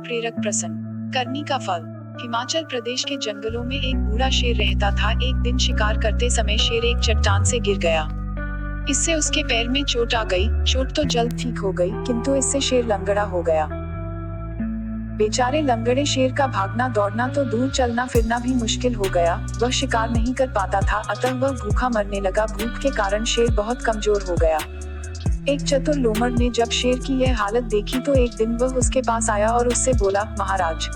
प्रेरक प्रसंग। करनी का फल। हिमाचल प्रदेश के जंगलों में एक बूढ़ा शेर रहता था। एक दिन शिकार करते समय शेर एक चट्टान से गिर गया। इससे उसके पैर में चोट आ गई। चोट तो जल्द ठीक हो गई, किंतु इससे शेर लंगड़ा हो गया। बेचारे लंगड़े शेर का भागना दौड़ना तो दूर, चलना फिरना भी मुश्किल हो गया। वह शिकार नहीं कर पाता था, अतः वह भूखा मरने लगा। भूख के कारण शेर बहुत कमजोर हो गया। एक चतुर लोमड़ ने जब शेर की यह हालत देखी तो एक दिन वह उसके पास आया और उससे बोला, महाराज,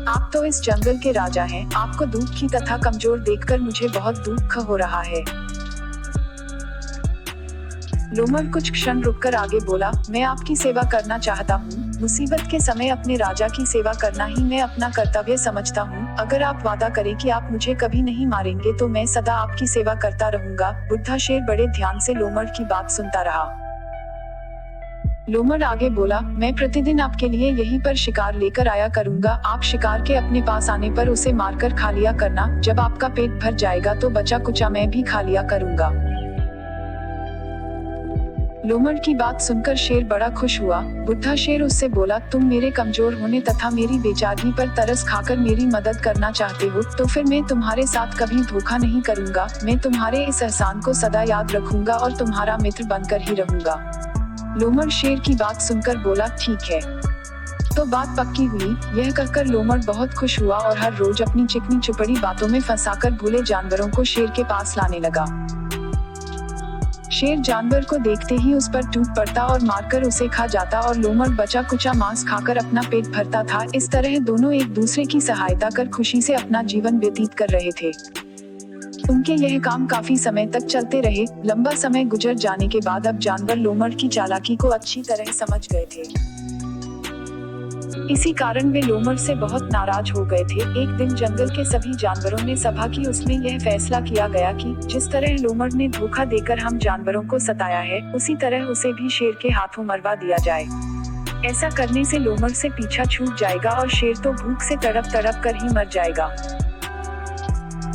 आप तो इस जंगल के राजा हैं। आपको दुखी तथा कमजोर देखकर मुझे बहुत दुख हो रहा है। लोमड़ कुछ क्षण रुककर आगे बोला, मैं आपकी सेवा करना चाहता हूँ। मुसीबत के समय अपने राजा की सेवा करना ही मैं अपना कर्तव्य समझता हूँ। अगर आप वादा करें कि आप मुझे कभी नहीं मारेंगे तो मैं सदा आपकी सेवा करता रहूंगा। बुढ़ा शेर बड़े ध्यान से लोमड़ की बात सुनता रहा। लोमड़ आगे बोला, मैं प्रतिदिन आपके लिए यहीं पर शिकार लेकर आया करूंगा। आप शिकार के अपने पास आने पर उसे मारकर खा लिया करना। जब आपका पेट भर जाएगा तो बचा कुचा मैं भी खा लिया करूंगा। लोमड़ की बात सुनकर शेर बड़ा खुश हुआ। बुढ़ा शेर उससे बोला, तुम मेरे कमजोर होने तथा मेरी बेचारगी पर तरस खाकर मेरी मदद करना चाहते हो, तो फिर मैं तुम्हारे साथ कभी धोखा नहीं करूंगा। मैं तुम्हारे इस एहसान को सदा याद रखूंगा और तुम्हारा मित्र बनकर ही रहूंगा। लोमड़ शेर की बात सुनकर बोला, ठीक है, तो बात पक्की हुई। यह कहकर लोमड़ बहुत खुश हुआ और हर रोज अपनी चिकनी चुपड़ी बातों में फंसाकर भूले जानवरों को शेर के पास लाने लगा। शेर जानवर को देखते ही उस पर टूट पड़ता और मारकर उसे खा जाता और लोमड़ बचा कुचा मांस खाकर अपना पेट भरता था। इस तरह दोनों एक दूसरे की सहायता कर खुशी से अपना जीवन व्यतीत कर रहे थे। उनके यह काम काफी समय तक चलते रहे। लंबा समय गुजर जाने के बाद अब जानवर लोमड़ की चालाकी को अच्छी तरह समझ गए थे। इसी कारण वे लोमड़ से बहुत नाराज हो गए थे। एक दिन जंगल के सभी जानवरों ने सभा की। उसमें यह फैसला किया गया कि जिस तरह लोमड़ ने धोखा देकर हम जानवरों को सताया है, उसी तरह उसे भी शेर के हाथों मरवा दिया जाए। ऐसा करने से लोमड़ से पीछा छूट जाएगा और शेर तो भूख से तड़प तड़प कर ही मर जाएगा।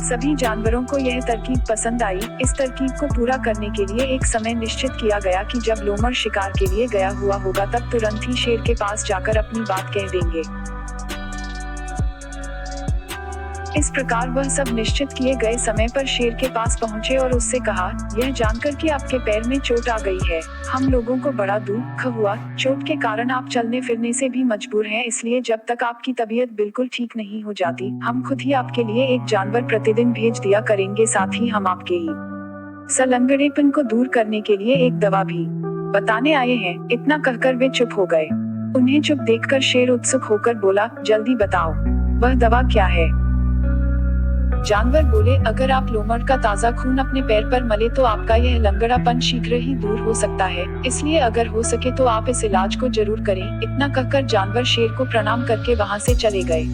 सभी जानवरों को यह तरकीब पसंद आई। इस तरकीब को पूरा करने के लिए एक समय निश्चित किया गया कि जब लोमड़ शिकार के लिए गया हुआ होगा तब तुरंत ही शेर के पास जाकर अपनी बात कह देंगे। इस प्रकार वह सब निश्चित किए गए समय पर शेर के पास पहुंचे और उससे कहा, यह जानकर कि आपके पैर में चोट आ गई है, हम लोगों को बड़ा दुख हुआ। चोट के कारण आप चलने फिरने से भी मजबूर हैं, इसलिए जब तक आपकी तबीयत बिल्कुल ठीक नहीं हो जाती, हम खुद ही आपके लिए एक जानवर प्रतिदिन भेज दिया करेंगे। साथ ही हम आपके ही सलंगड़ेपन को दूर करने के लिए एक दवा भी बताने आए हैं। इतना कहकर वे चुप हो गए। उन्हें चुप देखकर शेर उत्सुक होकर बोला, जल्दी बताओ, वह दवा क्या है? जानवर बोले, अगर आप लोमड़ का ताजा खून अपने पैर पर मले तो आपका यह लंगड़ापन शीघ्र ही दूर हो सकता है। इसलिए अगर हो सके तो आप इस इलाज को जरूर करें। इतना कहकर जानवर शेर को प्रणाम करके वहां से चले गए।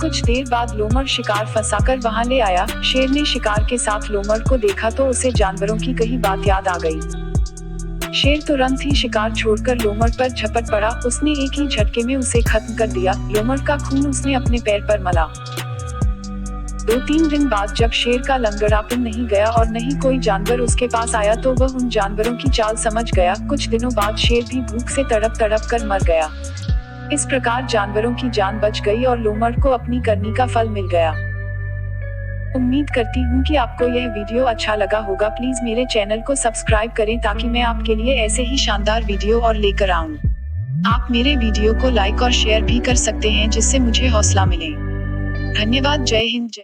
कुछ देर बाद लोमड़ शिकार फंसाकर वहां ले आया। शेर ने शिकार के साथ लोमड़ को देखा तो उसे जानवरों की कही बात याद आ गई। शेर तुरंत ही शिकार छोड़कर लोमड़ पर झपट पड़ा। उसने एक ही झटके में उसे खत्म कर दिया। लोमड़ का खून उसने अपने पैर पर मला। 2-3 दिन बाद जब शेर का लंगड़ापन नहीं गया और नहीं कोई जानवर उसके पास आया तो वह उन जानवरों की चाल समझ गया। कुछ दिनों बाद शेर भी भूख से तड़प तड़प कर मर गया। इस प्रकार जानवरों की जान बच गई और लोमड़ को अपनी करनी का फल मिल गया। उम्मीद करती हूँ कि आपको यह वीडियो अच्छा लगा होगा। प्लीज मेरे चैनल को सब्सक्राइब करें ताकि मैं आपके लिए ऐसे ही शानदार वीडियो और लेकर आऊँ। आप मेरे वीडियो को लाइक और शेयर भी कर सकते हैं जिससे मुझे हौसला मिले। धन्यवाद। जय हिंद। जय